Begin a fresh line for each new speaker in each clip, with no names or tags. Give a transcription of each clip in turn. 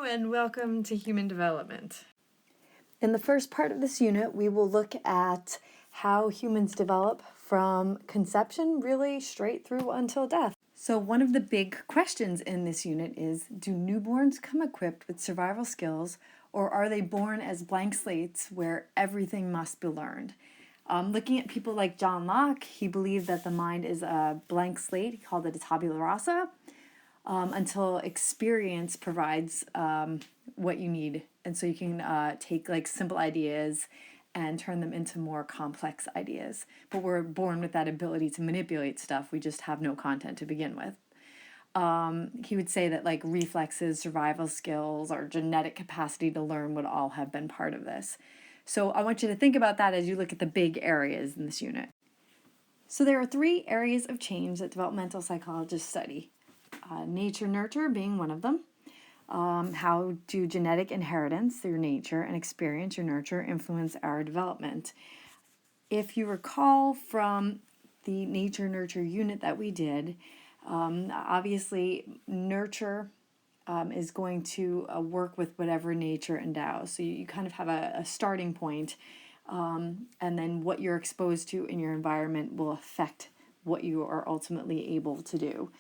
and welcome to Human Development.
In the first part of this unit, we will look at how humans develop from conception really straight through until death. So one of the big questions in this unit is, do newborns come equipped with survival skills, or are they born as blank slates where everything must be learned? Looking at people like John Locke, he believed that the mind is a blank slate. He called it a tabula rasa. Until experience provides what you need. And so you can take like simple ideas and turn them into more complex ideas. But we're born with that ability to manipulate stuff. We just have no content to begin with. He would say that like reflexes, survival skills, or genetic capacity to learn would all have been part of this. So I want you to think about that as you look at the big areas in this unit. So there are 3 areas of change that developmental psychologists study. Nature-nurture being one of them. How do genetic inheritance through nature and experience, your nurture, influence our development? If you recall from the nature-nurture unit that we did, obviously nurture is going to work with whatever nature endows. So you kind of have a starting point, and then what you're exposed to in your environment will affect what you are ultimately able to do.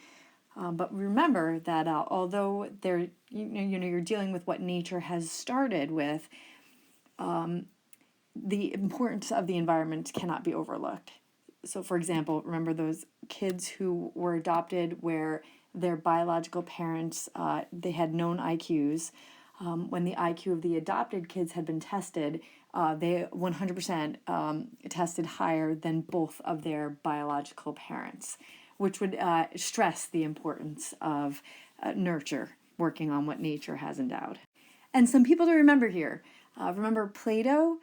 But remember that although you're dealing with what nature has started with, the importance of the environment cannot be overlooked. So, for example, remember those kids who were adopted where their biological parents, they had known IQs. When the IQ of the adopted kids had been tested, they 100% tested higher than both of their biological parents, which would stress the importance of nurture, working on what nature has endowed. And some people to remember here. Remember Plato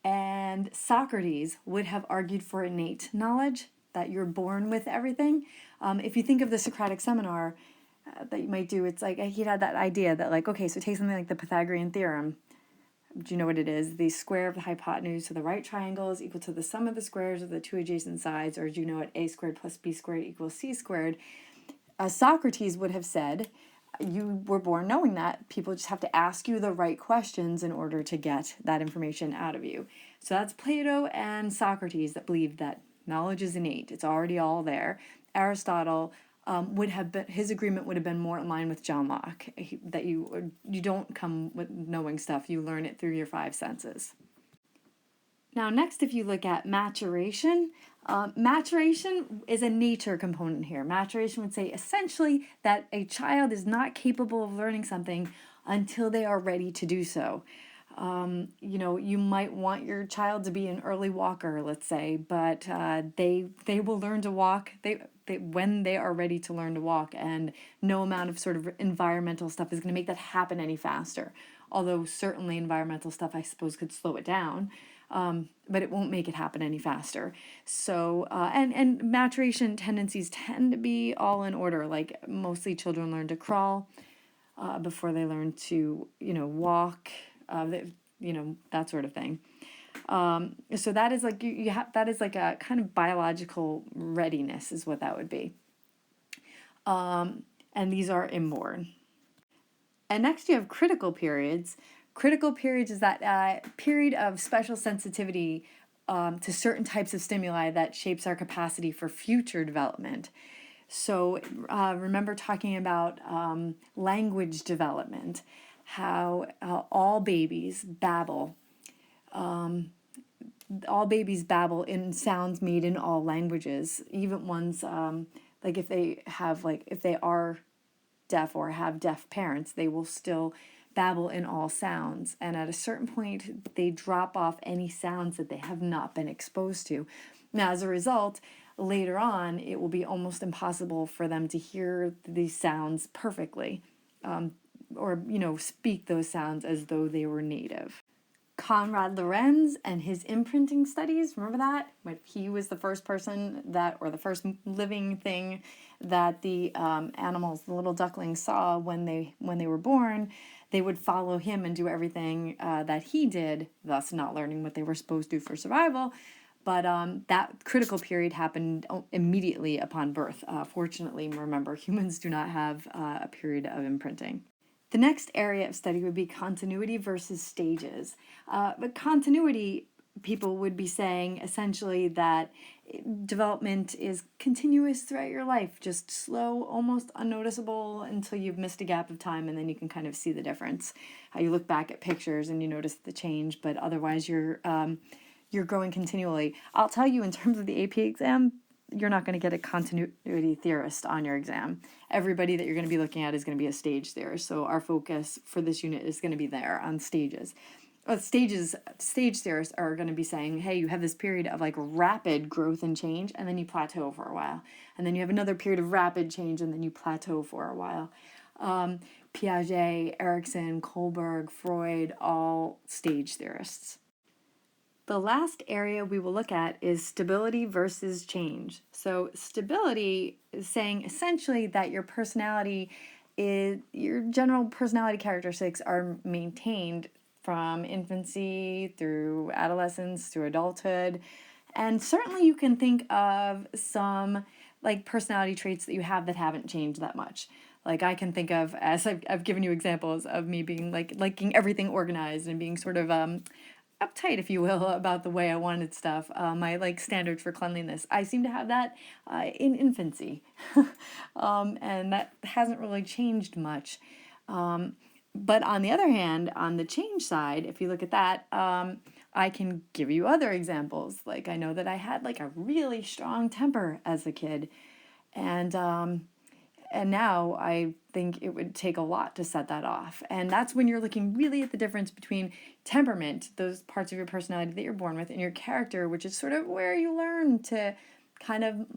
and Socrates would have argued for innate knowledge, that you're born with everything. If you think of the Socratic seminar that you might do, it's like he had that idea that like, okay, so take something like the Pythagorean theorem. Do you know what it is? The square of the hypotenuse of the right triangle is equal to the sum of the squares of the 2 adjacent sides, or do you know what a squared plus b squared equals c squared? Socrates would have said, you were born knowing that. People just have to ask you the right questions in order to get that information out of you. So that's Plato and Socrates that believed that knowledge is innate. It's already all there. Aristotle would have been, his agreement would have been more in line with John Locke, that you don't come with knowing stuff, you learn it through your 5 senses. Now next, if you look at maturation, maturation is a nature component here. Maturation would say essentially that a child is not capable of learning something until they are ready to do so. You might want your child to be an early walker, let's say, but they will learn to walk when they are ready to learn to walk, and no amount of sort of environmental stuff is going to make that happen any faster. Although certainly environmental stuff, I suppose, could slow it down, but it won't make it happen any faster. So, and maturation tendencies tend to be all in order. Like mostly children learn to crawl before they learn to, walk. That sort of thing. So that is like that is like a kind of biological readiness is what that would be. And these are inborn. And next you have critical periods. Critical periods is that period of special sensitivity to certain types of stimuli that shapes our capacity for future development. So remember talking about language development, how all babies babble. All babies babble in sounds made in all languages, even ones like if they are deaf or have deaf parents, they will still babble in all sounds. And at a certain point, they drop off any sounds that they have not been exposed to. Now, as a result, later on, it will be almost impossible for them to hear these sounds perfectly, or speak those sounds as though they were native. Konrad Lorenz and his imprinting studies, remember that? When he was the first person or the first living thing that the animals, the little ducklings, saw when they were born, they would follow him and do everything that he did, thus not learning what they were supposed to for survival. But that critical period happened immediately upon birth. Fortunately, remember, humans do not have a period of imprinting. The next area of study would be continuity versus stages. But continuity, people would be saying essentially that development is continuous throughout your life, just slow, almost unnoticeable until you've missed a gap of time, and then you can kind of see the difference. You look back at pictures and you notice the change, but otherwise you're growing continually. I'll tell you, in terms of the AP exam, you're not going to get a continuity theorist on your exam. Everybody that you're going to be looking at is going to be a stage theorist. So our focus for this unit is going to be there on stages. Stage theorists are going to be saying, hey, you have this period of like rapid growth and change, and then you plateau for a while. And then you have another period of rapid change, and then you plateau for a while. Piaget, Erikson, Kohlberg, Freud, all stage theorists. The last area we will look at is stability versus change. So stability is saying essentially that your general personality characteristics are maintained from infancy through adolescence through adulthood. And certainly you can think of some like personality traits that you have that haven't changed that much. Like I can think of, as I've given you examples of me being like liking everything organized and being sort of uptight, if you will, about the way I wanted stuff. My like standards for cleanliness. I seem to have that in infancy, and that hasn't really changed much. But on the other hand, on the change side, if you look at that, I can give you other examples. Like I know that I had like a really strong temper as a kid, and now I think it would take a lot to set that off. And that's when you're looking really at the difference between temperament, those parts of your personality that you're born with, and your character, which is sort of where you learn to kind of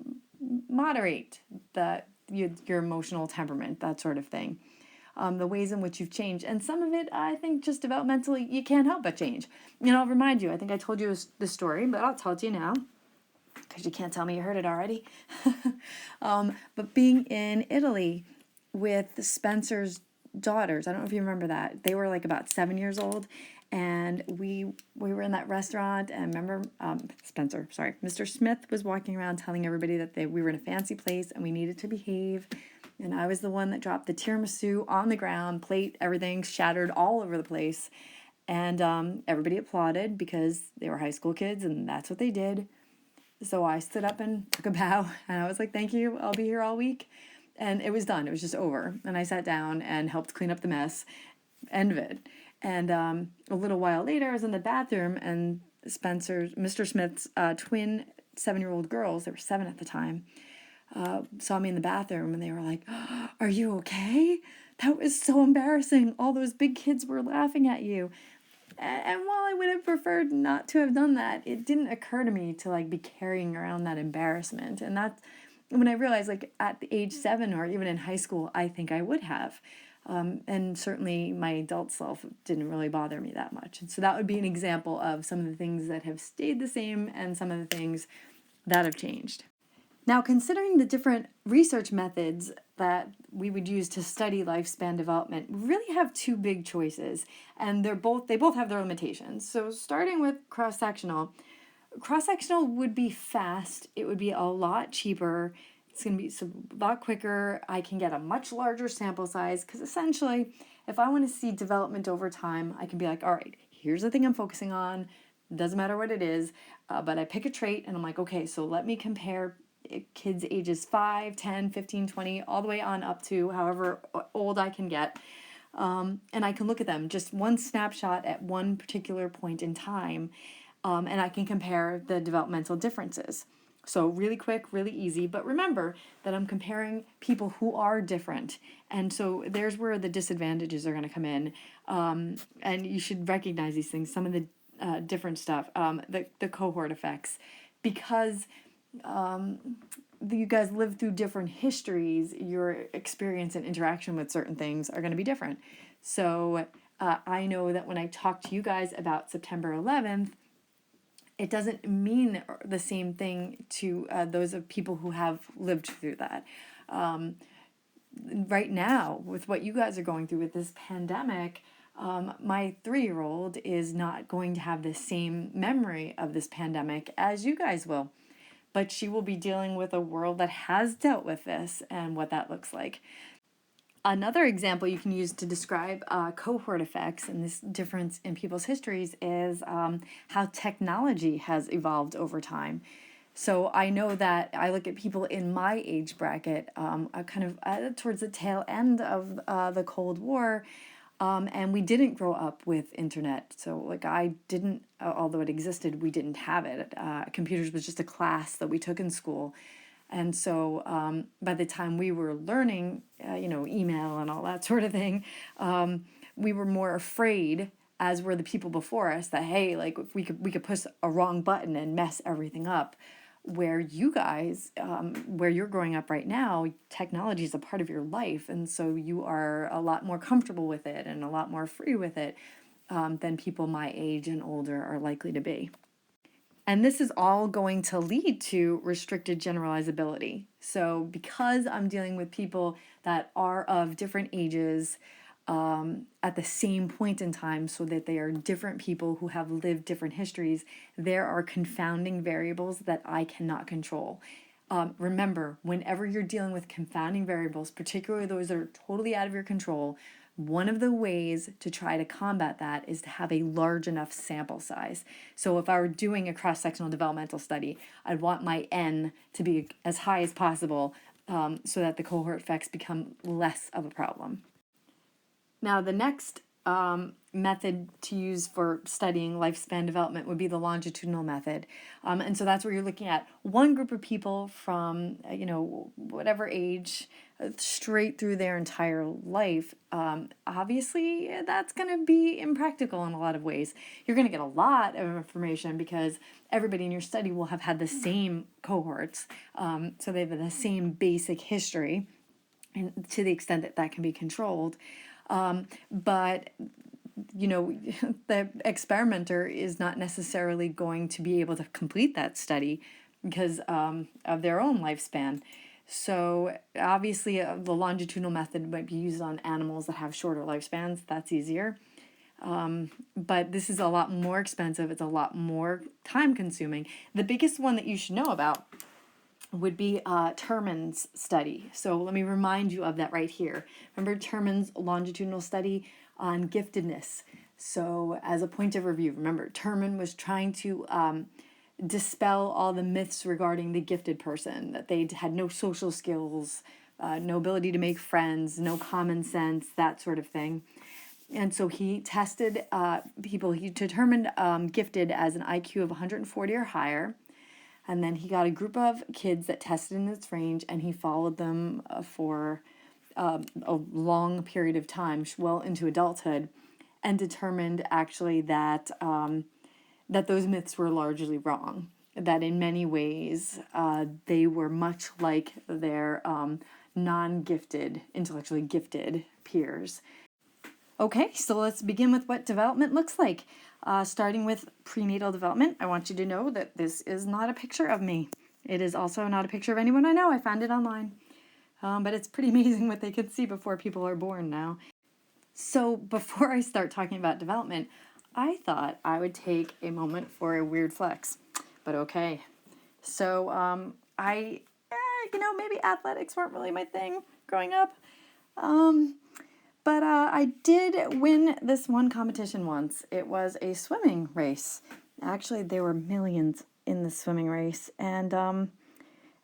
moderate your emotional temperament, that sort of thing. The ways in which you've changed. And some of it, I think, just developmentally, you can't help but change. And I'll remind you, I think I told you this story, but I'll tell it to you now, because you can't tell me you heard it already. But being in Italy with Spencer's daughters, I don't know if you remember that. They were like about 7 years old, and we were in that restaurant, and remember, Mr. Smith was walking around telling everybody that we were in a fancy place and we needed to behave. And I was the one that dropped the tiramisu on the ground, plate, everything shattered all over the place. And everybody applauded because they were high school kids and that's what they did. So I stood up and took a bow and I was like, thank you, I'll be here all week. And it was done, it was just over. And I sat down and helped clean up the mess, end of it. And a little while later, I was in the bathroom and Mr. Smith's twin 7-year-old girls, they were 7 at the time, saw me in the bathroom and they were like, oh, are you okay? That was so embarrassing. All those big kids were laughing at you. And while I would have preferred not to have done that, it didn't occur to me to like be carrying around that embarrassment. And that's when I realized, like at the age 7 or even in high school, I think I would have. And certainly my adult self didn't really bother me that much. And so that would be an example of some of the things that have stayed the same and some of the things that have changed. Now, considering the different research methods that we would use to study lifespan development, we really have two big choices, and they both have their limitations. So starting with cross-sectional would be fast, it would be a lot cheaper, it's going to be a lot quicker, I can get a much larger sample size, because essentially, if I want to see development over time, I can be like, all right, here's the thing I'm focusing on, doesn't matter what it is, but I pick a trait, and I'm like, okay, so let me compare kids ages 5, 10, 15, 20, all the way on up to however old I can get. And I can look at them, just one snapshot at one particular point in time, and I can compare the developmental differences. So really quick, really easy, but remember that I'm comparing people who are different. And so there's where the disadvantages are going to come in. And you should recognize these things, some of the different stuff, the cohort effects, because you guys live through different histories, your experience and interaction with certain things are going to be different. So I know that when I talk to you guys about September 11th, it doesn't mean the same thing to those of people who have lived through that. Right now, with what you guys are going through with this pandemic, my 3-year-old is not going to have the same memory of this pandemic as you guys will. But she will be dealing with a world that has dealt with this and what that looks like. Another example you can use to describe cohort effects and this difference in people's histories is how technology has evolved over time. So I know that I look at people in my age bracket, kind of towards the tail end of the Cold War, and we didn't grow up with internet. So like I didn't, although it existed, we didn't have it. Computers was just a class that we took in school. And so by the time we were learning, email and all that sort of thing, we were more afraid, as were the people before us, that hey, like if we could push a wrong button and mess everything up. Where you guys, where you're growing up right now, technology is a part of your life, and so you are a lot more comfortable with it and a lot more free with it than people my age and older are likely to be. And this is all going to lead to restricted generalizability. So, because I'm dealing with people that are of different ages at the same point in time, so that they are different people who have lived different histories, there are confounding variables that I cannot control. Remember, whenever you're dealing with confounding variables, particularly those that are totally out of your control, one of the ways to try to combat that is to have a large enough sample size. So if I were doing a cross-sectional developmental study, I'd want my N to be as high as possible so that the cohort effects become less of a problem. Now, the next method to use for studying lifespan development would be the longitudinal method. And so that's where you're looking at one group of people from, whatever age, straight through their entire life. Obviously, that's going to be impractical in a lot of ways. You're going to get a lot of information because everybody in your study will have had the same cohorts. So they have the same basic history, and to the extent that that can be controlled. But the experimenter is not necessarily going to be able to complete that study because of their own lifespan. So obviously the longitudinal method might be used on animals that have shorter lifespans. That's easier. But this is a lot more expensive. It's a lot more time consuming. The biggest one that you should know about would be Terman's study. So let me remind you of that right here. Remember Terman's longitudinal study on giftedness. So as a point of review, remember Terman was trying to dispel all the myths regarding the gifted person, that they had no social skills, no ability to make friends, no common sense, that sort of thing. And so he tested people, he determined gifted as an IQ of 140 or higher. And then he got a group of kids that tested in this range, and he followed them for a long period of time, well into adulthood, and determined actually that that those myths were largely wrong. That in many ways they were much like their non-gifted, intellectually gifted peers. Okay, so let's begin with what development looks like. Starting with prenatal development, I want you to know that this is not a picture of me. It is also not a picture of anyone I know. I found it online. But it's pretty amazing what they could see before people are born now. So before I start talking about development, I thought I would take a moment for a weird flex. But okay. So maybe athletics weren't really my thing growing up. But I did win this one competition once. It was a swimming race. Actually, there were millions in the swimming race, and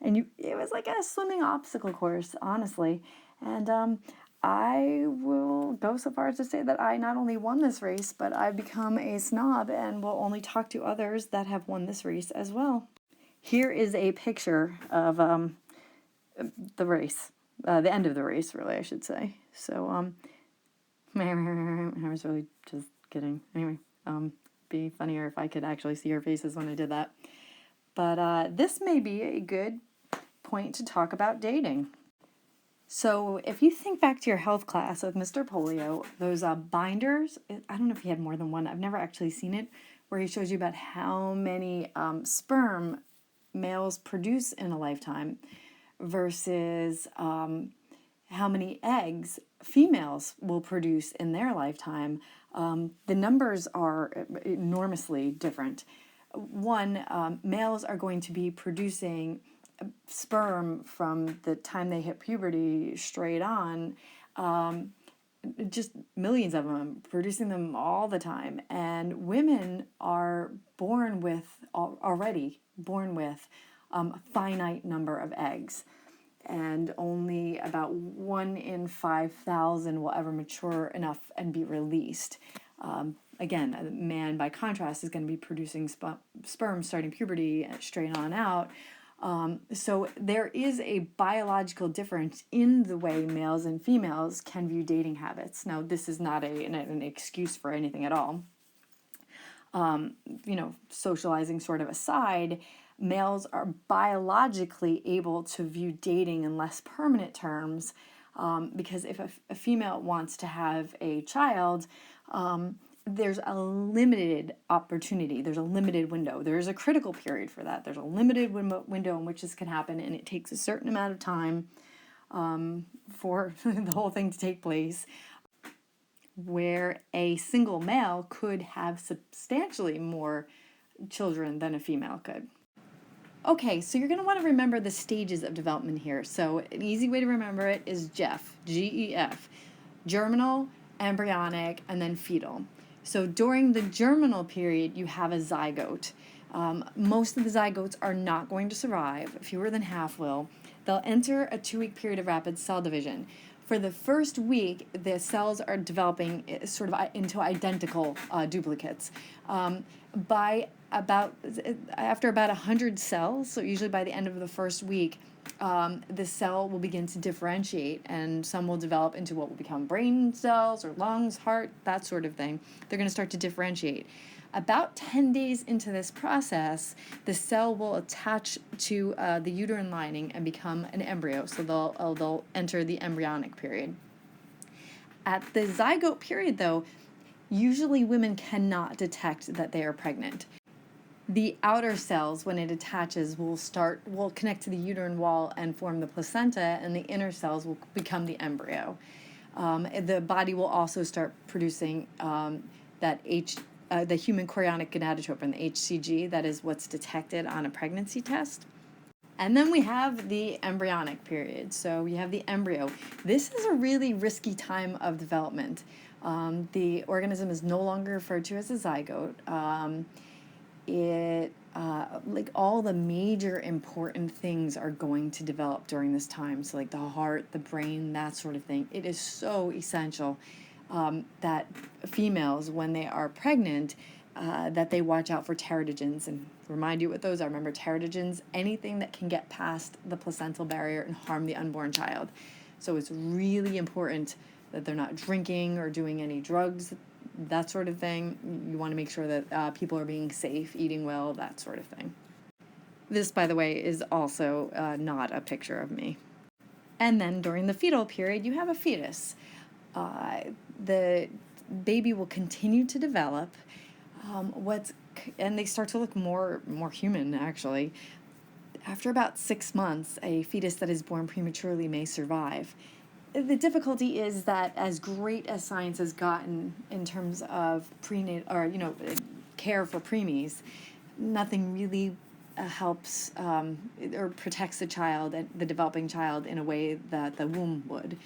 it was like a swimming obstacle course, honestly. And I will go so far as to say that I not only won this race, but I've become a snob and will only talk to others that have won this race as well. Here is a picture of the race, the end of the race, really, I should say. So, I was really just kidding. Anyway, be funnier if I could actually see your faces when I did that. But this may be a good point to talk about dating. So if you think back to your health class with Mr. Polio, those binders, I don't know if he had more than one. I've never actually seen it, where he shows you about how many sperm males produce in a lifetime versus how many eggs females will produce in their lifetime. The numbers are enormously different. One, males are going to be producing sperm from the time they hit puberty straight on just millions of them, producing them all the time. And women are already born with a finite number of eggs. And only about 1 in 5,000 will ever mature enough and be released. Again, a man, by contrast, is going to be producing sperm starting puberty straight on out. So there is a biological difference in the way males and females can view dating habits. Now, this is not an excuse for anything at all. Socializing sort of aside, males are biologically able to view dating in less permanent terms, because if a female wants to have a child, there's a limited opportunity. There's a limited window. There's a critical period for that. There's a limited window in which this can happen, and it takes a certain amount of time for the whole thing to take place, where a single male could have substantially more children than a female could. Okay, so you're going to want to remember the stages of development here. So an easy way to remember it is GEF, G-E-F, germinal, embryonic, and then fetal. So during the germinal period, you have a zygote. Most of the zygotes are not going to survive. Fewer than half will. They'll enter a 2-week period of rapid cell division. For the first week, the cells are developing sort of into identical duplicates. After about 100 cells, so usually by the end of the first week, the cell will begin to differentiate, and some will develop into what will become brain cells or lungs, heart, that sort of thing. They're going to start to differentiate. About 10 days into this process, the cell will attach to the uterine lining and become an embryo, so they'll enter the embryonic period. At the zygote period, though, usually women cannot detect that they are pregnant. The outer cells, when it attaches, will connect to the uterine wall and form the placenta, and the inner cells will become the embryo. The body will also start producing the human chorionic gonadotropin, the HCG, that is what's detected on a pregnancy test. And then we have the embryonic period. So we have the embryo. This is a really risky time of development. The organism is no longer referred to as a zygote. Like all the major important things are going to develop during this time. So like the heart, the brain, that sort of thing. It is so essential that females, when they are pregnant, that they watch out for teratogens, and remind you what those are. Remember, teratogens, anything that can get past the placental barrier and harm the unborn child. So it's really important that they're not drinking or doing any drugs, that sort of thing. You want to make sure that people are being safe, eating well, that sort of thing. This, by the way, is also not a picture of me. And then during the fetal period, you have a fetus. The baby will continue to develop. And they start to look more human, actually. After about 6 months, a fetus that is born prematurely may survive. The difficulty is that as great as science has gotten in terms of care for preemies, nothing really helps or protects the child, the developing child, in a way that the womb would.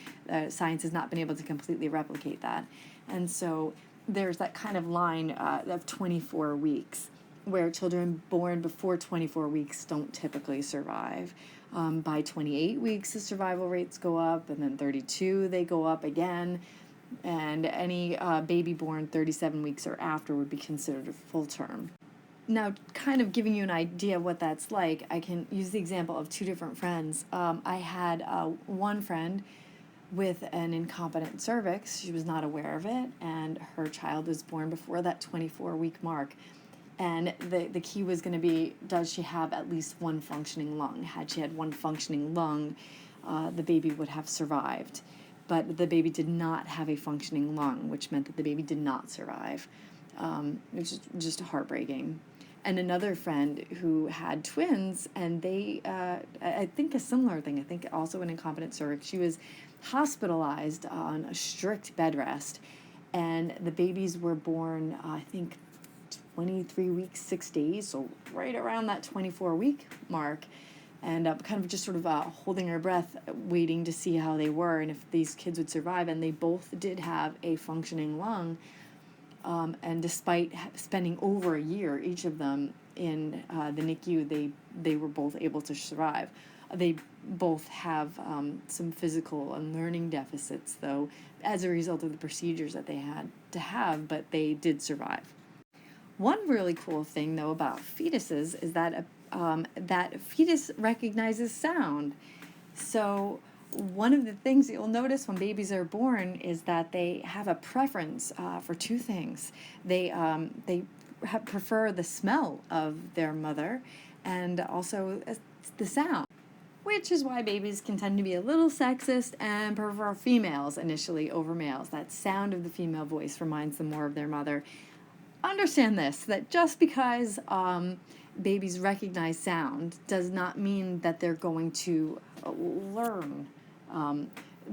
Science has not been able to completely replicate that. And so there's that kind of line of 24 weeks, where children born before 24 weeks don't typically survive. By 28 weeks, the survival rates go up, and then 32, they go up again. And any baby born 37 weeks or after would be considered a full term. Now, kind of giving you an idea of what that's like, I can use the example of 2 different friends. I had one friend with an incompetent cervix. She was not aware of it, and her child was born before that 24-week mark. And the key was going to be, does she have at least one functioning lung? Had she had one functioning lung, the baby would have survived. But the baby did not have a functioning lung, which meant that the baby did not survive. It was just heartbreaking. And another friend who had twins, and they, I think a similar thing, I think also an incompetent cervix. She was hospitalized on a strict bed rest, and the babies were born, I think, 23 weeks, 6 days, so right around that 24-week mark. and kind of just sort of holding our breath, waiting to see how they were and if these kids would survive. And they both did have a functioning lung. And despite spending over a year, each of them in the NICU, they were both able to survive. They both have some physical and learning deficits, though, as a result of the procedures that they had to have, but they did survive. One really cool thing, though, about fetuses is that that fetus recognizes sound. So one of the things that you'll notice when babies are born is that they have a preference for two things. They prefer the smell of their mother and also the sound, which is why babies can tend to be a little sexist and prefer females initially over males. That sound of the female voice reminds them more of their mother. Understand this, that just because babies recognize sound does not mean that they're going to learn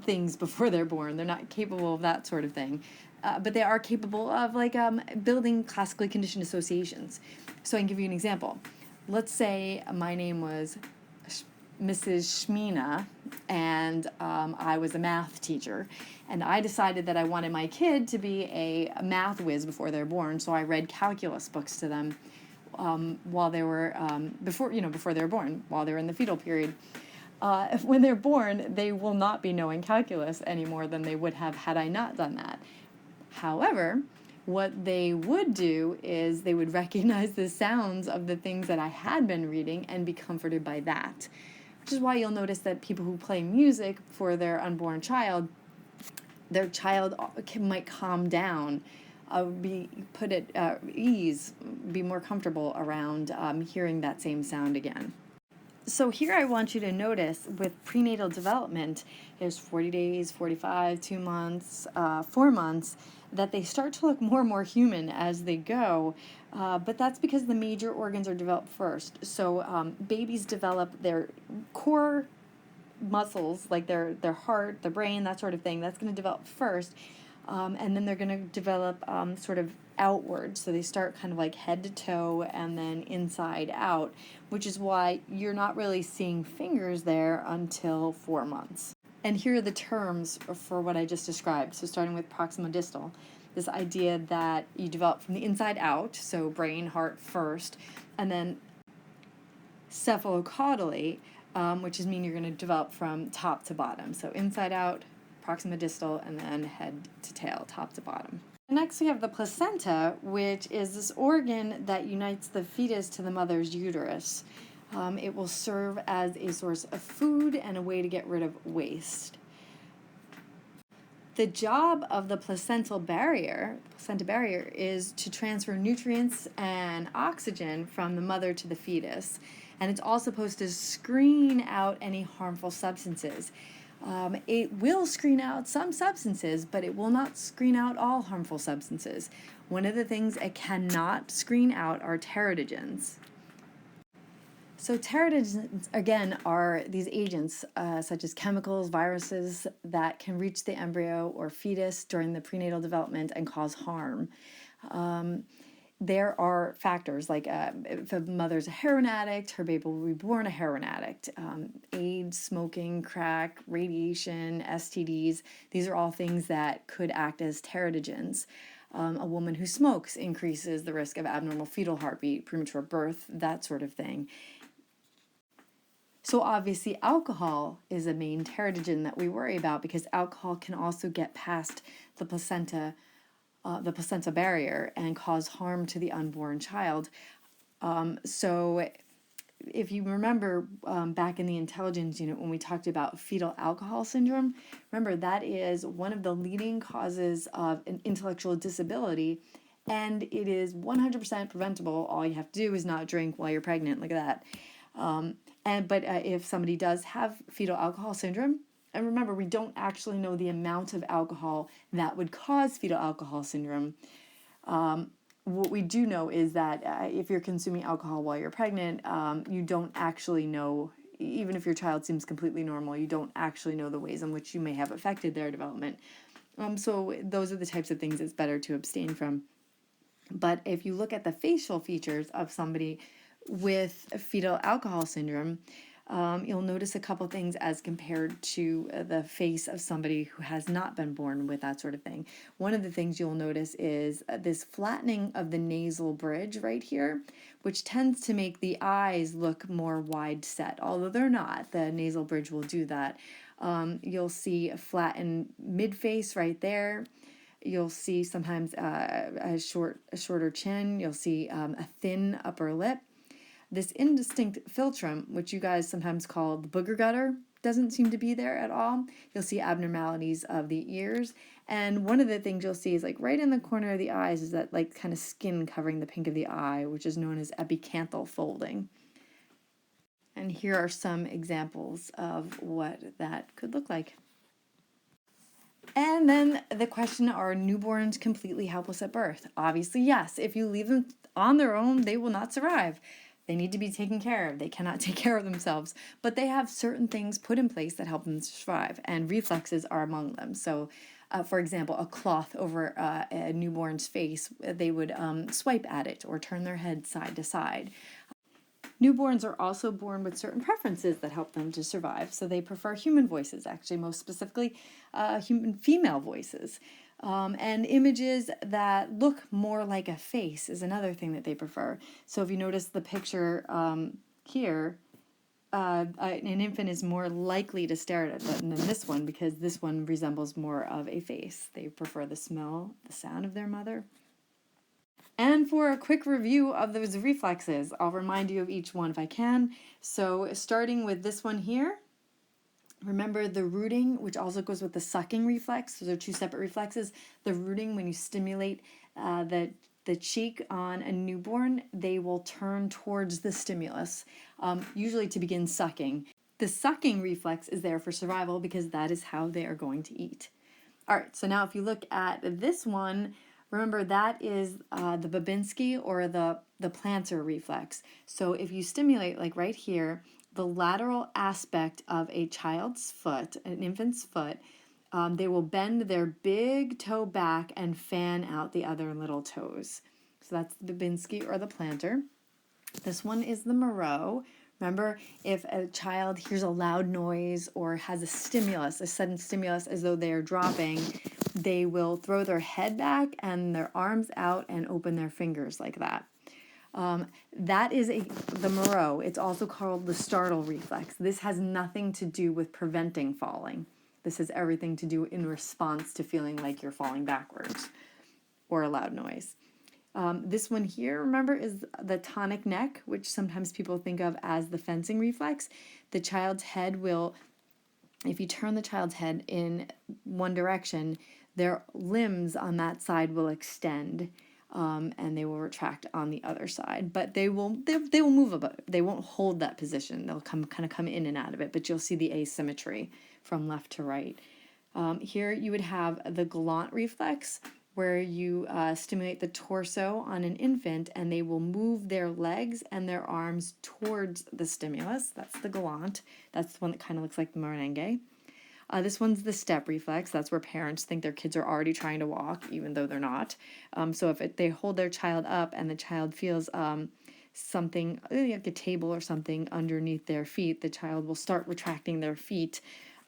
things before they're born. They're not capable of that sort of thing. But they are capable of building classically conditioned associations. So I can give you an example. Let's say my name was Mrs. Shmina, and I was a math teacher, and I decided that I wanted my kid to be a math whiz before they're born, so I read calculus books to them while they were before they were born, while they were in the fetal period. When they're born, they will not be knowing calculus any more than they would have had I not done that. However, what they would do is they would recognize the sounds of the things that I had been reading and be comforted by that. Which is why you'll notice that people who play music for their unborn child, their child might calm down, be put at ease, be more comfortable around hearing that same sound again. So here I want you to notice with prenatal development, there's 40 days, 45, 2 months, 4 months, that they start to look more and more human as they go. But that's because the major organs are developed first. So babies develop their core muscles, like their heart, their brain, that sort of thing. That's going to develop first. And then they're going to develop sort of outward. So they start kind of like head to toe and then inside out, which is why you're not really seeing fingers there until 4 months. And here are the terms for what I just described. So starting with proximal-distal, this idea that you develop from the inside out, so brain, heart first, and then cephalocaudally, which is mean you're going to develop from top to bottom. So inside out, proximal-distal, and then head to tail, top to bottom. Next, we have the placenta, which is this organ that unites the fetus to the mother's uterus. It will serve as a source of food and a way to get rid of waste. The job of the placenta barrier is to transfer nutrients and oxygen from the mother to the fetus. And it's also supposed to screen out any harmful substances. It will screen out some substances, but it will not screen out all harmful substances. One of the things it cannot screen out are teratogens. So teratogens, again, are these agents such as chemicals, viruses that can reach the embryo or fetus during the prenatal development and cause harm. There are factors like if a mother's a heroin addict, her baby will be born a heroin addict. AIDS, smoking, crack, radiation, STDs, these are all things that could act as teratogens. A woman who smokes increases the risk of abnormal fetal heartbeat, premature birth, that sort of thing. So obviously alcohol is a main teratogen that we worry about because alcohol can also get past the placenta barrier and cause harm to the unborn child. So if you remember back in the intelligence unit when we talked about fetal alcohol syndrome, remember that is one of the leading causes of an intellectual disability, and it is 100% preventable. All you have to do is not drink while you're pregnant. Look at that. But if somebody does have fetal alcohol syndrome, and remember, we don't actually know the amount of alcohol that would cause fetal alcohol syndrome. What we do know is that if you're consuming alcohol while you're pregnant, you don't actually know, even if your child seems completely normal, you don't actually know the ways in which you may have affected their development. So those are the types of things it's better to abstain from. But if you look at the facial features of somebody with fetal alcohol syndrome, You'll notice a couple things as compared to the face of somebody who has not been born with that sort of thing. One of the things you'll notice is this flattening of the nasal bridge right here, which tends to make the eyes look more wide set, although they're not. The nasal bridge will do that. You'll see a flattened mid-face right there. You'll see sometimes a shorter chin. You'll see a thin upper lip. This indistinct philtrum, which you guys sometimes call the booger gutter, doesn't seem to be there at all. You'll see abnormalities of the ears. And one of the things you'll see is like right in the corner of the eyes is that like kind of skin covering the pink of the eye, which is known as epicanthal folding. And here are some examples of what that could look like. And then the question, are newborns completely helpless at birth? Obviously, yes. If you leave them on their own, they will not survive. They need to be taken care of. They cannot take care of themselves, but they have certain things put in place that help them survive, and reflexes are among them. So, for example, a cloth over a newborn's face, they would swipe at it or turn their head side to side. Newborns are also born with certain preferences that help them to survive. So they prefer human voices, actually, most specifically, human female voices. And images that look more like a face is another thing that they prefer. So if you notice the picture here, an infant is more likely to stare at it than this one, because this one resembles more of a face. They prefer the smell, the sound of their mother. And for a quick review of those reflexes, I'll remind you of each one if I can. So starting with this one here, remember the rooting, which also goes with the sucking reflex. Those are two separate reflexes. The rooting, when you stimulate the cheek on a newborn, they will turn towards the stimulus, usually to begin sucking. The sucking reflex is there for survival because that is how they are going to eat. All right, so now if you look at this one, remember that is the Babinski or the plantar reflex. So if you stimulate, like right here, the lateral aspect of a child's foot, an infant's foot, they will bend their big toe back and fan out the other little toes. So that's the Babinski or the plantar. This one is the Moreau. Remember, if a child hears a loud noise or has a stimulus, a sudden stimulus as though they are dropping, they will throw their head back and their arms out and open their fingers like that. That is the Moreau. It's also called the startle reflex. This has nothing to do with preventing falling. This has everything to do in response to feeling like you're falling backwards or a loud noise. This one here, remember, is the tonic neck, which sometimes people think of as the fencing reflex. The child's head will, if you turn the child's head in one direction, their limbs on that side will extend, and they will retract on the other side. But they will move a bit. They won't hold that position. They'll come in and out of it. But you'll see the asymmetry from left to right. Here you would have the Gallant reflex, where you stimulate the torso on an infant and they will move their legs and their arms towards the stimulus. That's the Gallant. That's the one that kind of looks like the merengue. This one's the step reflex. That's where parents think their kids are already trying to walk, even though they're not. So if they hold their child up and the child feels something, like a table or something underneath their feet, the child will start retracting their feet.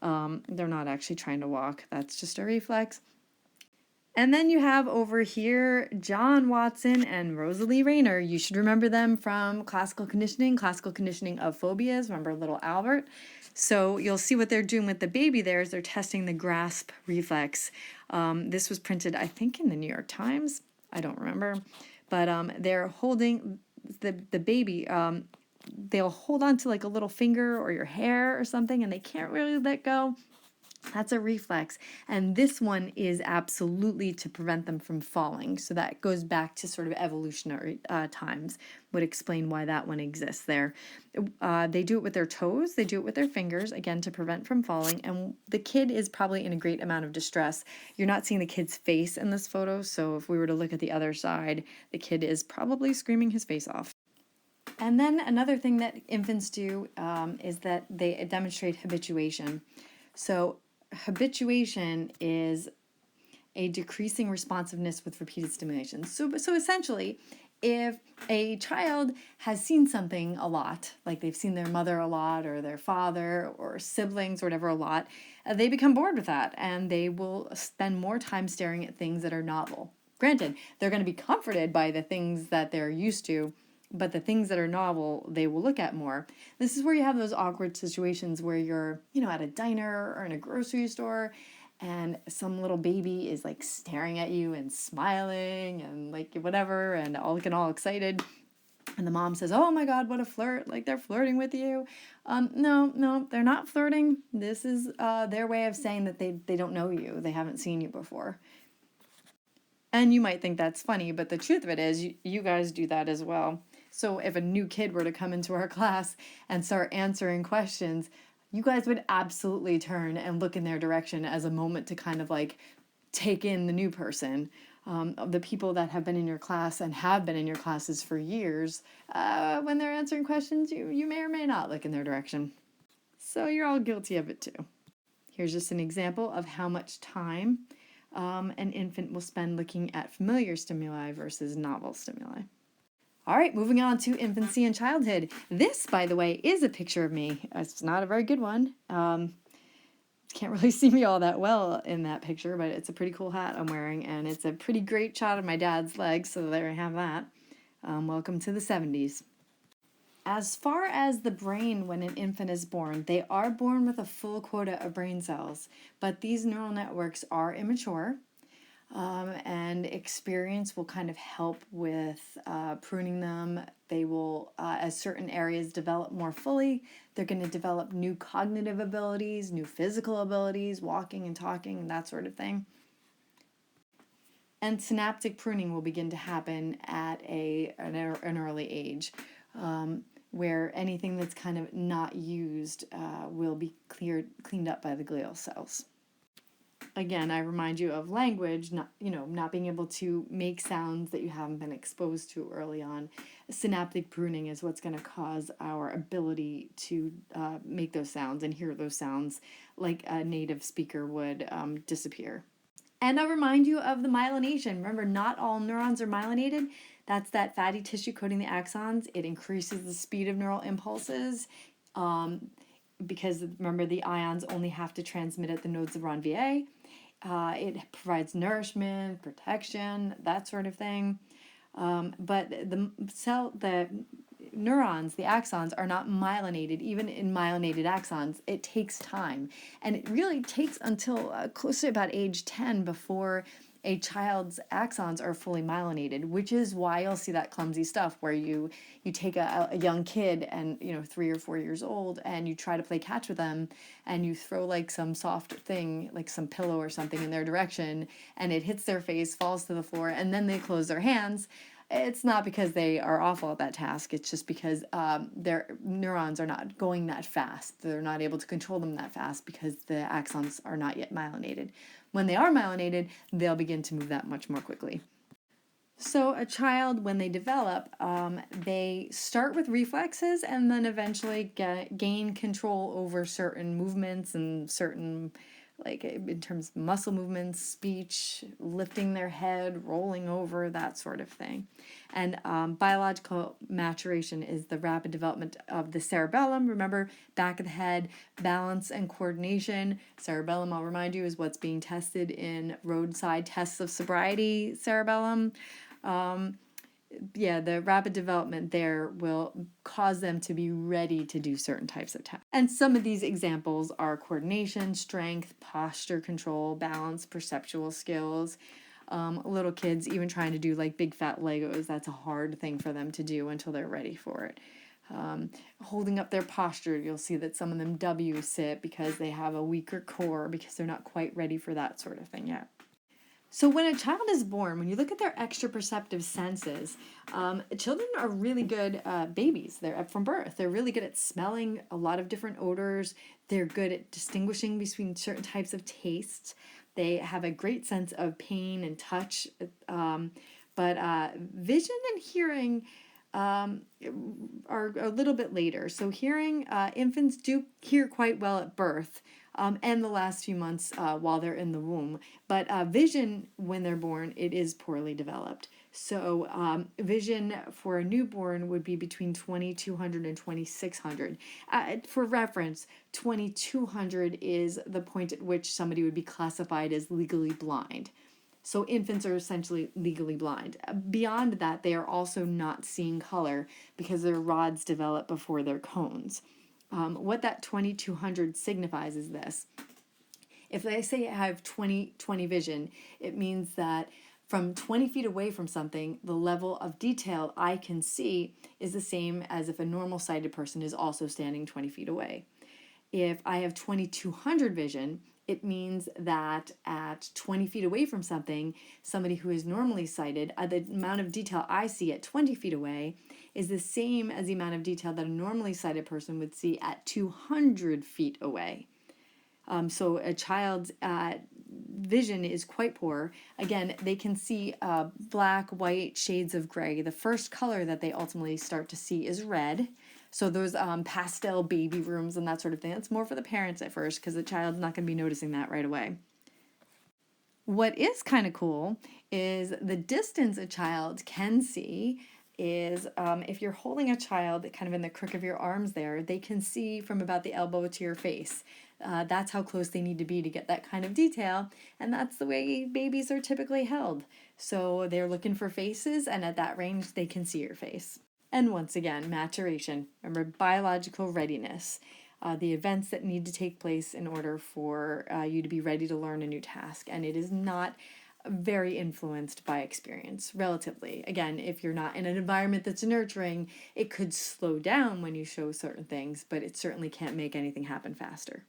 They're not actually trying to walk. That's just a reflex. And then you have over here John Watson and Rosalie Rayner. You should remember them from classical conditioning of phobias. Remember little Albert? So you'll see what they're doing with the baby there is they're testing the grasp reflex. This was printed, I think, in the New York Times. I don't remember. But they're holding the baby. They'll hold on to like a little finger or your hair or something, and they can't really let go. That's a reflex, and this one is absolutely to prevent them from falling. So that goes back to sort of evolutionary times, would explain why that one exists there. They do it with their toes, they do it with their fingers, again, to prevent from falling, and the kid is probably in a great amount of distress. You're not seeing the kid's face in this photo, so if we were to look at the other side, the kid is probably screaming his face off. And then another thing that infants do is that they demonstrate habituation. So habituation is a decreasing responsiveness with repeated stimulation. So essentially, If a child has seen something a lot, like they've seen their mother a lot or their father or siblings or whatever a lot, they become bored with that and they will spend more time staring at things that are novel. Granted, they're going to be comforted by the things that they're used to, but the things that are novel, they will look at more. This is where you have those awkward situations where you're, at a diner or in a grocery store and some little baby is like staring at you and smiling and like whatever and all looking all excited. And the mom says, "Oh my God, what a flirt. Like they're flirting with you." No, they're not flirting. This is their way of saying that they don't know you. They haven't seen you before. And you might think that's funny, but the truth of it is you guys do that as well. So if a new kid were to come into our class and start answering questions, you guys would absolutely turn and look in their direction as a moment to kind of like take in the new person. The people that have been in your class and have been in your classes for years, when they're answering questions, you may or may not look in their direction. So you're all guilty of it too. Here's just an example of how much time an infant will spend looking at familiar stimuli versus novel stimuli. All right, moving on to infancy and childhood. This, by the way, is a picture of me. It's not a very good one. Can't really see me all that well in that picture, but it's a pretty cool hat I'm wearing, and it's a pretty great shot of my dad's legs, so there I have that. Welcome to the 70s. As far as the brain when an infant is born, they are born with a full quota of brain cells, but these neural networks are immature. And experience will kind of help with pruning them. They will, as certain areas develop more fully, they're going to develop new cognitive abilities, new physical abilities, walking and talking, that sort of thing. And synaptic pruning will begin to happen at an early age, where anything that's kind of not used will be cleaned up by the glial cells. Again, I remind you of language, not being able to make sounds that you haven't been exposed to early on. Synaptic pruning is what's going to cause our ability to make those sounds and hear those sounds like a native speaker would disappear. And I'll remind you of the myelination. Remember, not all neurons are myelinated. That's that fatty tissue coating the axons. It increases the speed of neural impulses. Because remember, the ions only have to transmit at the nodes of Ranvier. It provides nourishment, protection, that sort of thing. But the neurons, the axons, are not myelinated. Even in myelinated axons, it takes time. And it really takes until close to about age 10 before a child's axons are fully myelinated, which is why you'll see that clumsy stuff where you take a young kid and 3 or 4 years old and you try to play catch with them and you throw like some soft thing, like some pillow or something in their direction, and it hits their face, falls to the floor, and then they close their hands. It's not because they are awful at that task. It's just because their neurons are not going that fast. They're not able to control them that fast because the axons are not yet myelinated. When they are myelinated, they'll begin to move that much more quickly. So a child, when they develop, they start with reflexes and then eventually gain control over certain movements and certain, like in terms of muscle movements, speech, lifting their head, rolling over, that sort of thing. And biological maturation is the rapid development of the cerebellum. Remember, back of the head, balance and coordination. Cerebellum, I'll remind you, is what's being tested in roadside tests of sobriety cerebellum. The rapid development there will cause them to be ready to do certain types of tasks. And some of these examples are coordination, strength, posture control, balance, perceptual skills. Little kids even trying to do like big fat Legos, that's a hard thing for them to do until they're ready for it. Holding up their posture, you'll see that some of them W sit because they have a weaker core because they're not quite ready for that sort of thing yet. So when a child is born, when you look at their extra perceptive senses, children are really good babies. They're from birth. They're really good at smelling a lot of different odors. They're good at distinguishing between certain types of tastes. They have a great sense of pain and touch. But vision and hearing are a little bit later. So hearing, infants do hear quite well at birth. and the last few months while they're in the womb. But vision, when they're born, it is poorly developed. So vision for a newborn would be between 2200 and 2600. For reference, 2200 is the point at which somebody would be classified as legally blind. So infants are essentially legally blind. Beyond that, they are also not seeing color because their rods develop before their cones. What that 2200 signifies is this. If they say I have 20/20 vision, it means that from 20 feet away from something, the level of detail I can see is the same as if a normal sighted person is also standing 20 feet away. If I have 2200 vision, it means that at 20 feet away from something, somebody who is normally sighted, the amount of detail I see at 20 feet away is the same as the amount of detail that a normally sighted person would see at 200 feet away. So a child's vision is quite poor. Again, they can see black, white, shades of gray. The first color that they ultimately start to see is red. So those pastel baby rooms and that sort of thing, that's more for the parents at first because the child's not going to be noticing that right away. What is kind of cool is the distance a child can see is if you're holding a child kind of in the crook of your arms there, they can see from about the elbow to your face. That's how close they need to be to get that kind of detail, and that's the way babies are typically held. So they're looking for faces, and at that range, they can see your face. And once again, maturation. Remember, biological readiness. The events that need to take place in order for you to be ready to learn a new task. And it is not very influenced by experience, relatively. Again, if you're not in an environment that's nurturing, it could slow down when you show certain things, but it certainly can't make anything happen faster.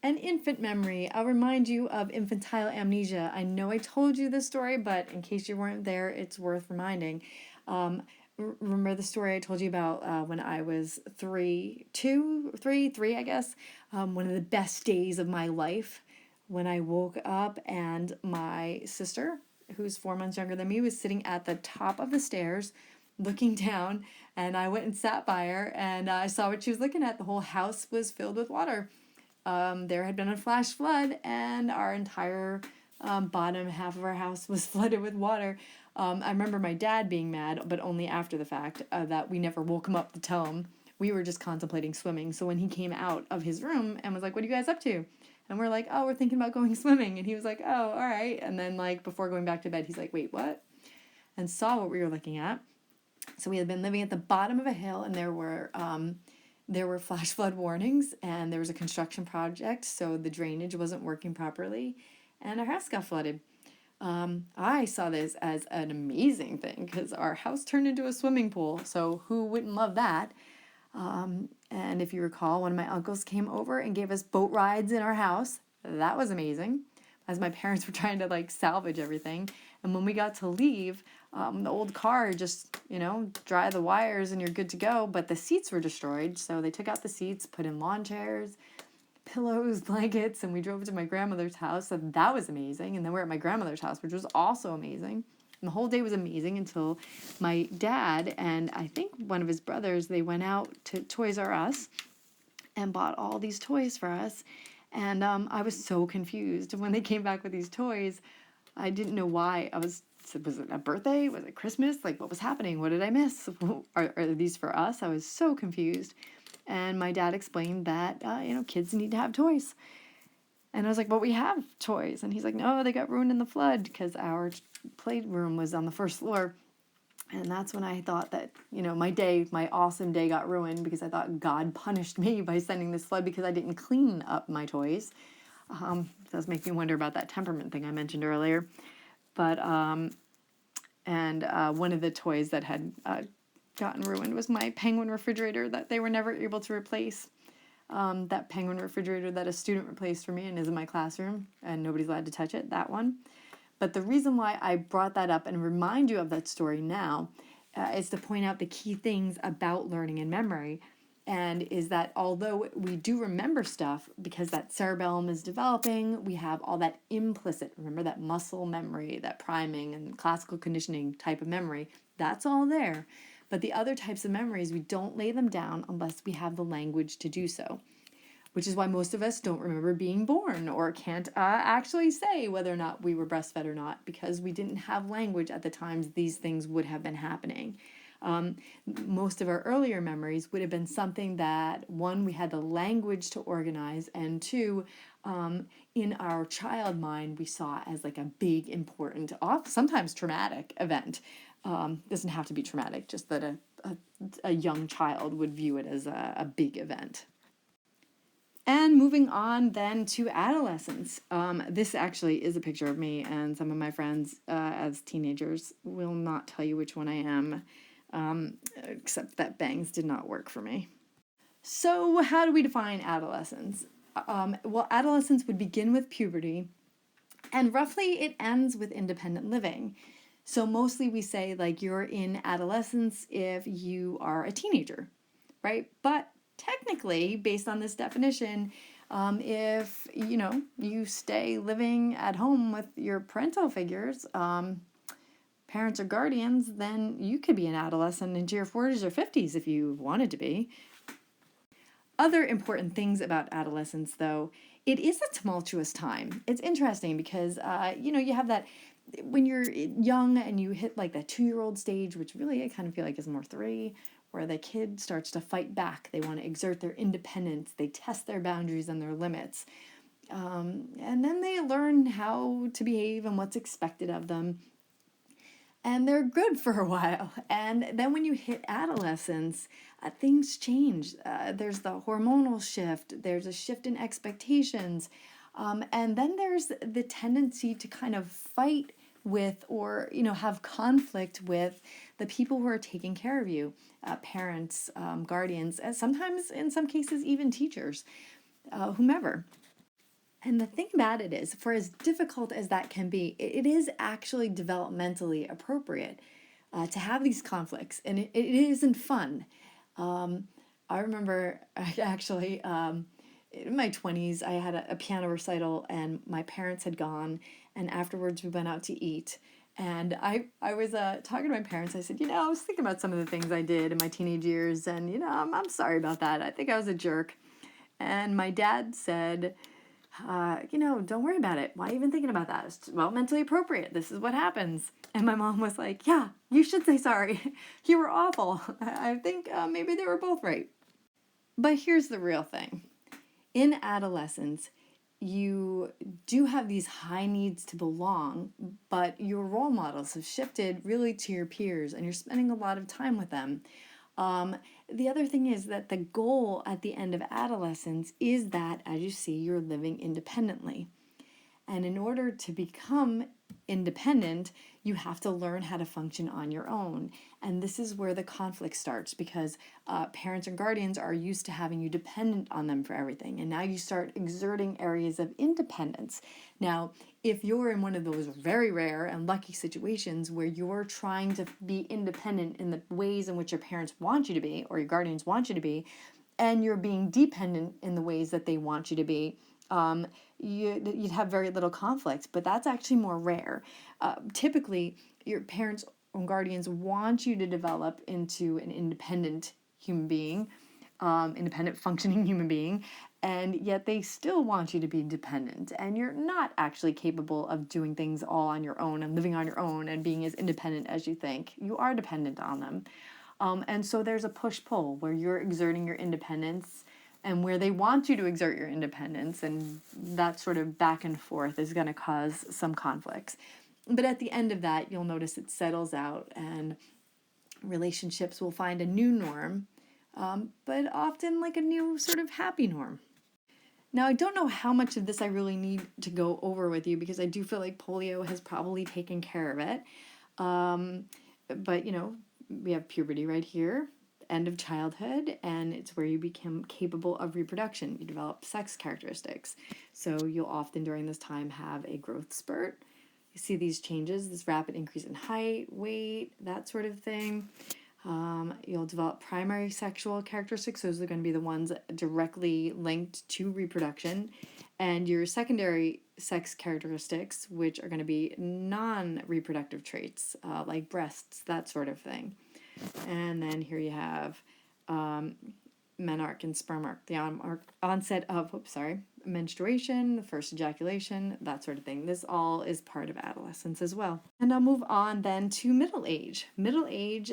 And infant memory, I'll remind you of infantile amnesia. I know I told you this story, but in case you weren't there, it's worth reminding. Remember the story I told you about when I was three, I guess. One of the best days of my life when I woke up and my sister, who's 4 months younger than me, was sitting at the top of the stairs looking down, and I went and sat by her, and I saw what she was looking at. The whole house was filled with water. There had been a flash flood, and our entire bottom half of our house was flooded with water. I remember my dad being mad, but only after the fact, that we never woke him up to tell him. We were just contemplating swimming. So when he came out of his room and was like, "What are you guys up to?" And we're like, "Oh, we're thinking about going swimming." And he was like, "Oh, all right." And then like before going back to bed, he's like, "Wait, what?" And saw what we were looking at. So we had been living at the bottom of a hill, and there were flash flood warnings, and there was a construction project, so the drainage wasn't working properly, and our house got flooded. I saw this as an amazing thing because our house turned into a swimming pool, so who wouldn't love that? And if you recall, one of my uncles came over and gave us boat rides in our house. That was amazing, as my parents were trying to like salvage everything. And when we got to leave, the old car just, dry the wires and you're good to go, but the seats were destroyed. So they took out the seats, put in lawn chairs, pillows, blankets, and we drove to my grandmother's house. So that was amazing. And then we're at my grandmother's house, which was also amazing. And the whole day was amazing until my dad and I think one of his brothers, they went out to Toys R Us and bought all these toys for us. And I was so confused. When they came back with these toys, I didn't know why. Was it a birthday? Was it Christmas? Like, what was happening? What did I miss? Are these for us? I was so confused. And my dad explained that, kids need to have toys. And I was like, "But we have toys." And he's like, "No, they got ruined in the flood because our playroom was on the first floor." And that's when I thought that, my awesome day got ruined because I thought God punished me by sending this flood because I didn't clean up my toys. It does make me wonder about that temperament thing I mentioned earlier. But, one of the toys that had gotten ruined was my Penguin refrigerator that they were never able to replace. That Penguin refrigerator that a student replaced for me and is in my classroom, and nobody's allowed to touch it, that one. But the reason why I brought that up and remind you of that story now is to point out the key things about learning and memory. And is that although we do remember stuff because that cerebellum is developing, we have all that implicit, remember that muscle memory, that priming and classical conditioning type of memory, that's all there. But the other types of memories, we don't lay them down unless we have the language to do so. which is why most of us don't remember being born or can't actually say whether or not we were breastfed or not, because we didn't have language at the times these things would have been happening. Most of our earlier memories would have been something that, one, we had the language to organize, and two, in our child mind, we saw as like a big, important, sometimes traumatic event. Doesn't have to be traumatic, just that a young child would view it as a big event. And moving on then to adolescence. This actually is a picture of me and some of my friends as teenagers. Will not tell you which one I am, except that bangs did not work for me. So how do we define adolescence? Well, adolescence would begin with puberty, and roughly it ends with independent living. So mostly we say like you're in adolescence if you are a teenager, right? But technically, based on this definition, if you stay living at home with your parental figures, parents or guardians, then you could be an adolescent into your 40s or 50s if you wanted to be. Other important things about adolescence, though, it is a tumultuous time. It's interesting because, you have that when you're young and you hit like that 2-year-old stage, which really I kind of feel like is more 3, where the kid starts to fight back. They want to exert their independence. They test their boundaries and their limits. And then they learn how to behave and what's expected of them. And they're good for a while. And then when you hit adolescence, things change. There's the hormonal shift, there's a shift in expectations. And then there's the tendency to kind of fight with or have conflict with the people who are taking care of you, parents, guardians, and sometimes in some cases even teachers, whomever. And the thing about it is, for as difficult as that can be, it is actually developmentally appropriate to have these conflicts, and it isn't fun. I remember actually in my 20s, I had a piano recital, and my parents had gone, and afterwards we went out to eat. And I was talking to my parents. I said, I was thinking about some of the things I did in my teenage years, and I'm sorry about that. I think I was a jerk. And my dad said, don't worry about it. Why even thinking about that? It's developmentally appropriate. This is what happens. And my mom was like, yeah, you should say sorry. You were awful. I think maybe they were both right. But here's the real thing. In adolescence, you do have these high needs to belong, but your role models have shifted really to your peers, and you're spending a lot of time with them. The other thing is that the goal at the end of adolescence is that, as you see, you're living independently. And in order to become independent, you have to learn how to function on your own. And this is where the conflict starts, because parents and guardians are used to having you dependent on them for everything. And now you start exerting areas of independence. Now, if you're in one of those very rare and lucky situations where you're trying to be independent in the ways in which your parents want you to be, or your guardians want you to be, and you're being dependent in the ways that they want you to be, you'd have very little conflict, but that's actually more rare. Typically, your parents and guardians want you to develop into an independent human being, independent functioning human being, and yet they still want you to be dependent, and you're not actually capable of doing things all on your own and living on your own and being as independent as you think. You are dependent on them. And so there's a push-pull where you're exerting your independence and where they want you to exert your independence, and that sort of back and forth is going to cause some conflicts. But at the end of that, you'll notice it settles out, and relationships will find a new norm, but often like a new sort of happy norm. Now, I don't know how much of this I really need to go over with you, because I do feel like polio has probably taken care of it. But, we have puberty right here, end of childhood, and it's where you become capable of reproduction. You develop sex characteristics. So you'll often during this time have a growth spurt. You see these changes, this rapid increase in height, weight, that sort of thing. You'll develop primary sexual characteristics. Those are going to be the ones directly linked to reproduction. And your secondary sex characteristics, which are going to be non-reproductive traits, like breasts, that sort of thing. And then here you have menarche and spermarche, the onset of, menstruation, the first ejaculation, that sort of thing. This all is part of adolescence as well. And I'll move on then to middle age. Middle age,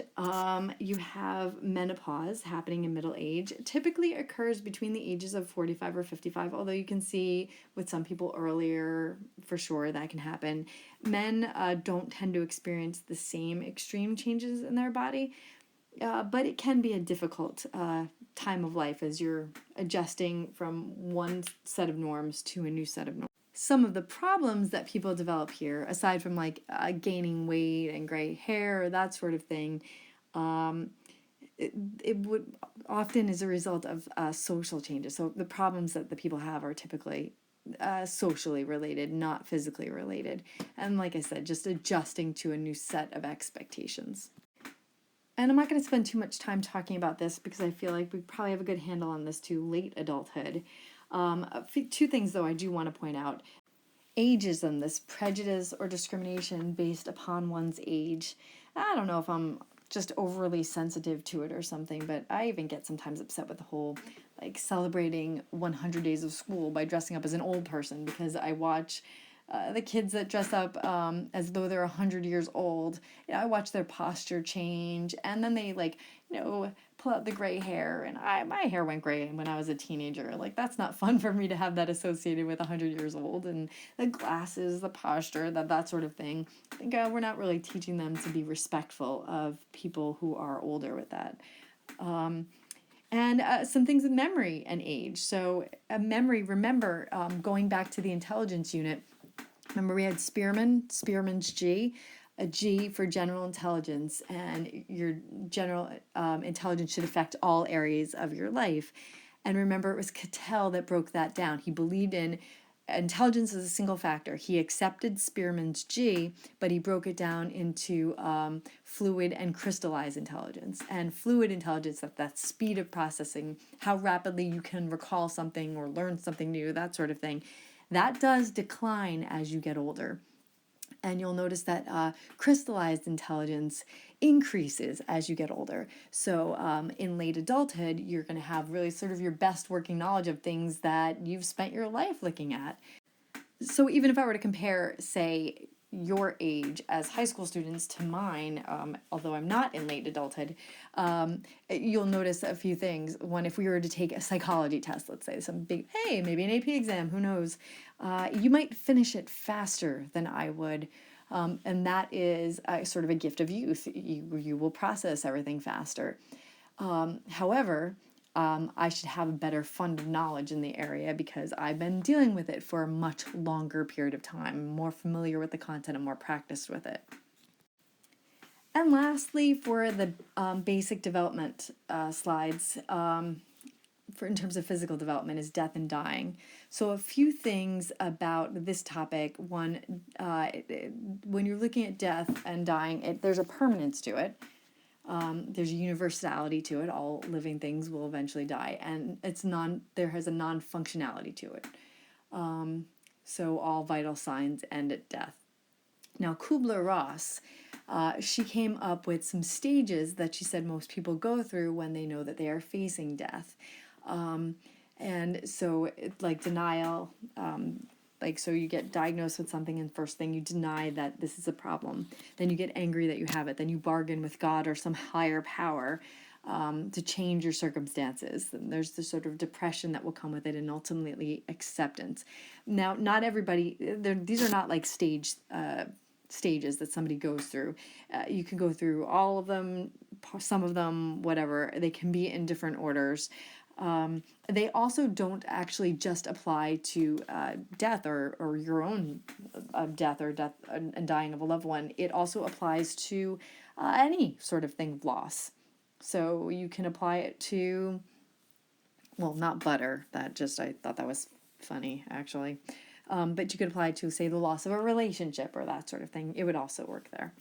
you have menopause happening in middle age. It typically occurs between the ages of 45 or 55, although you can see with some people earlier, for sure, that can happen. Men don't tend to experience the same extreme changes in their body, but it can be a difficult time of life as you're adjusting from one set of norms to a new set of norms. Some of the problems that people develop here, aside from like gaining weight and gray hair or that sort of thing, it would often is a result of social changes. So the problems that the people have are typically socially related, not physically related. And like I said, just adjusting to a new set of expectations. And I'm not going to spend too much time talking about this because I feel like we probably have a good handle on this too, late adulthood. Two things, though, I do want to point out. Ageism, this prejudice or discrimination based upon one's age. I don't know if I'm just overly sensitive to it or something, but I even get sometimes upset with the whole like celebrating 100 days of school by dressing up as an old person, because I watch the kids that dress up as though they're 100 years old. I watch their posture change, and then they pull out the gray hair, and my hair went gray when I was a teenager. Like, that's not fun for me to have that associated with 100 years old, and the glasses, the posture, that sort of thing. I think we're not really teaching them to be respectful of people who are older with that. And some things with memory and age. So memory, remember, going back to the intelligence unit, remember we had Spearman's G, a G for general intelligence, and your general intelligence should affect all areas of your life. And remember, it was Cattell that broke that down. He believed in intelligence as a single factor. He accepted Spearman's G, but he broke it down into fluid and crystallized intelligence. And fluid intelligence, that speed of processing, how rapidly you can recall something or learn something new, that sort of thing, that does decline as you get older. And you'll notice that crystallized intelligence increases as you get older. So in late adulthood, you're going to have really sort of your best working knowledge of things that you've spent your life looking at. So even if I were to compare, say, your age as high school students to mine, although I'm not in late adulthood, you'll notice a few things. One, if we were to take a psychology test, let's say maybe an AP exam, who knows, you might finish it faster than I would. And that is sort of a gift of youth. You will process everything faster. However, I should have a better fund of knowledge in the area because I've been dealing with it for a much longer period of time. I'm more familiar with the content and more practiced with it. And lastly, for the basic development slides, in terms of physical development, is death and dying. So a few things about this topic. One, when you're looking at death and dying, there's a permanence to it. There's a universality to it. All living things will eventually die, and there has a non-functionality to it. So all vital signs end at death. Now, Kubler-Ross, she came up with some stages that she said most people go through when they know that they are facing death. And so like denial, so you get diagnosed with something and first thing you deny that this is a problem. Then you get angry that you have it. Then you bargain with God or some higher power to change your circumstances. And there's this sort of depression that will come with it, and ultimately acceptance. Now, not everybody, these are not like stages that somebody goes through. You can go through all of them, some of them, whatever. They can be in different orders. They also don't actually just apply to death or your own death or death and dying of a loved one. It also applies to any sort of thing of loss. So you can apply it to, well, not butter. I thought that was funny, actually. But you could apply it to, say, the loss of a relationship or that sort of thing. It would also work there.